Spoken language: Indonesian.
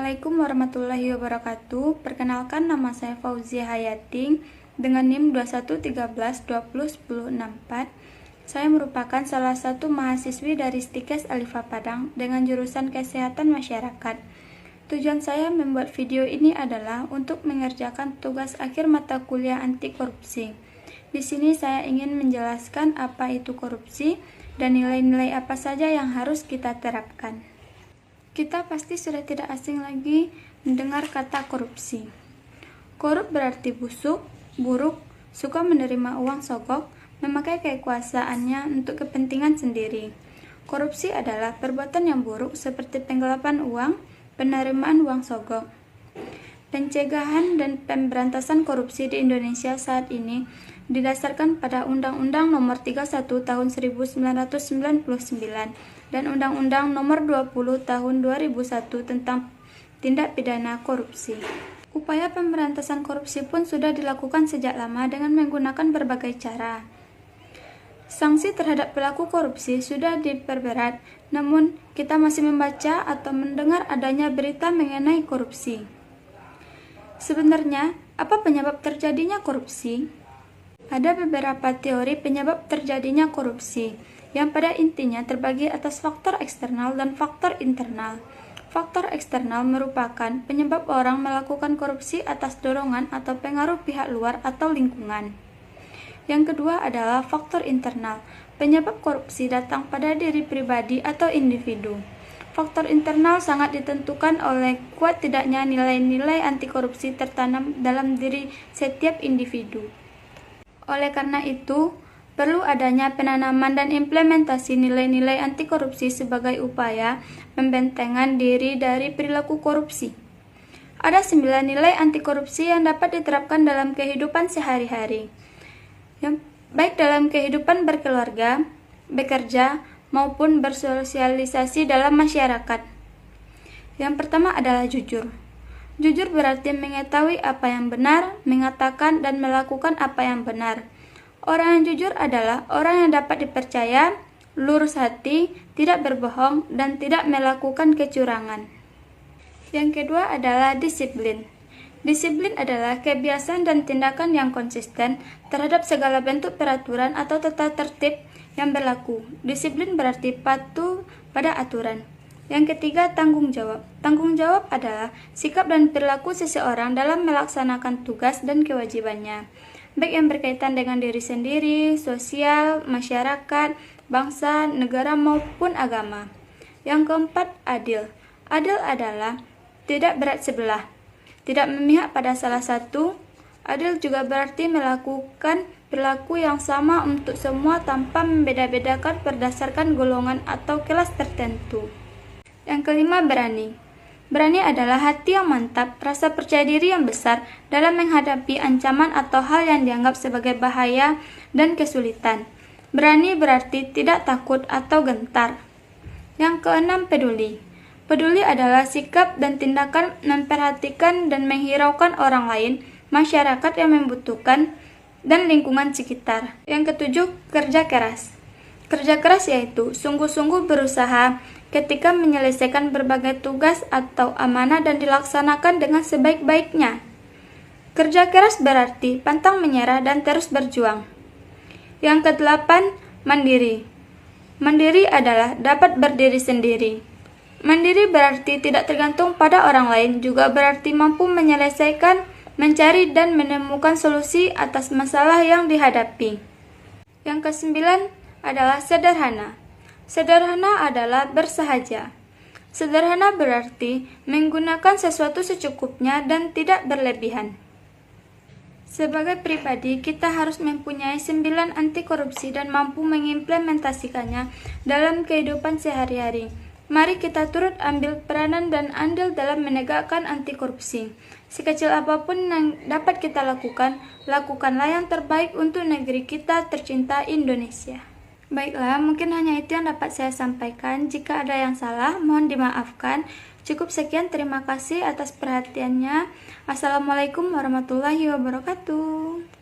Assalamualaikum warahmatullahi wabarakatuh. Perkenalkan, nama saya Fauzia Hayating dengan NIM 2113201064. Saya merupakan salah satu mahasiswi dari Stikes Alifa Padang dengan jurusan Kesehatan Masyarakat. Tujuan saya membuat video ini adalah untuk mengerjakan tugas akhir mata kuliah anti korupsi. Di sini saya ingin menjelaskan apa itu korupsi dan nilai-nilai apa saja yang harus kita terapkan. Kita pasti sudah tidak asing lagi mendengar kata korupsi. Korup berarti busuk, buruk, suka menerima uang sogok, memakai kekuasaannya untuk kepentingan sendiri. Korupsi adalah perbuatan yang buruk seperti penggelapan uang, penerimaan uang sogok. Pencegahan dan pemberantasan korupsi di Indonesia saat ini didasarkan pada Undang-Undang Nomor 31 Tahun 1999 dan Undang-Undang Nomor 20 Tahun 2001 tentang tindak pidana korupsi. Upaya pemberantasan korupsi pun sudah dilakukan sejak lama dengan menggunakan berbagai cara. Sanksi terhadap pelaku korupsi sudah diperberat, namun kita masih membaca atau mendengar adanya berita mengenai korupsi. Sebenarnya, apa penyebab terjadinya korupsi? Ada beberapa teori penyebab terjadinya korupsi, yang pada intinya terbagi atas faktor eksternal dan faktor internal. Faktor eksternal merupakan penyebab orang melakukan korupsi atas dorongan atau pengaruh pihak luar atau lingkungan. Yang kedua adalah faktor internal. Penyebab korupsi datang pada diri pribadi atau individu. Faktor internal sangat ditentukan oleh kuat tidaknya nilai-nilai anti korupsi tertanam dalam diri setiap individu. Oleh karena itu, perlu adanya penanaman dan implementasi nilai-nilai anti korupsi sebagai upaya pembentengan diri dari perilaku korupsi. Ada 9 nilai anti korupsi yang dapat diterapkan dalam kehidupan sehari-hari, baik dalam kehidupan berkeluarga, bekerja, maupun bersosialisasi dalam masyarakat. Yang pertama adalah jujur. Jujur berarti mengetahui apa yang benar, mengatakan dan melakukan apa yang benar. Orang yang jujur adalah orang yang dapat dipercaya, lurus hati, tidak berbohong, dan tidak melakukan kecurangan. Yang kedua adalah disiplin. Disiplin adalah kebiasaan dan tindakan yang konsisten terhadap segala bentuk peraturan atau tata tertib yang berlaku. Disiplin berarti patuh pada aturan. Yang ketiga, tanggung jawab. Tanggung jawab adalah sikap dan perilaku seseorang dalam melaksanakan tugas dan kewajibannya, baik yang berkaitan dengan diri sendiri, sosial, masyarakat, bangsa, negara, maupun agama. Yang keempat, adil. Adil adalah tidak berat sebelah, tidak memihak pada salah satu. Adil juga berarti melakukan perilaku yang sama untuk semua tanpa membeda-bedakan berdasarkan golongan atau kelas tertentu. Yang kelima, berani. Berani adalah hati yang mantap, rasa percaya diri yang besar dalam menghadapi ancaman atau hal yang dianggap sebagai bahaya dan kesulitan. Berani berarti tidak takut atau gentar. Yang keenam, peduli. Peduli adalah sikap dan tindakan memperhatikan dan menghiraukan orang lain, masyarakat yang membutuhkan, dan lingkungan sekitar. Yang ketujuh, kerja keras. Kerja keras yaitu sungguh-sungguh berusaha ketika menyelesaikan berbagai tugas atau amanah dan dilaksanakan dengan sebaik-baiknya. Kerja keras berarti pantang menyerah dan terus berjuang. Yang kedelapan, mandiri. Mandiri adalah dapat berdiri sendiri. Mandiri berarti tidak tergantung pada orang lain, juga berarti mampu menyelesaikan, mencari dan menemukan solusi atas masalah yang dihadapi. Yang kesembilan adalah sederhana. Sederhana adalah bersahaja. Sederhana berarti menggunakan sesuatu secukupnya dan tidak berlebihan. Sebagai pribadi, kita harus mempunyai 9 anti korupsi dan mampu mengimplementasikannya dalam kehidupan sehari-hari. Mari kita turut ambil peranan dan andil dalam menegakkan anti korupsi. Sekecil apapun yang dapat kita lakukan, lakukanlah yang terbaik untuk negeri kita tercinta Indonesia. Baiklah, mungkin hanya itu yang dapat saya sampaikan. Jika ada yang salah, mohon dimaafkan. Cukup sekian, terima kasih atas perhatiannya. Assalamualaikum warahmatullahi wabarakatuh.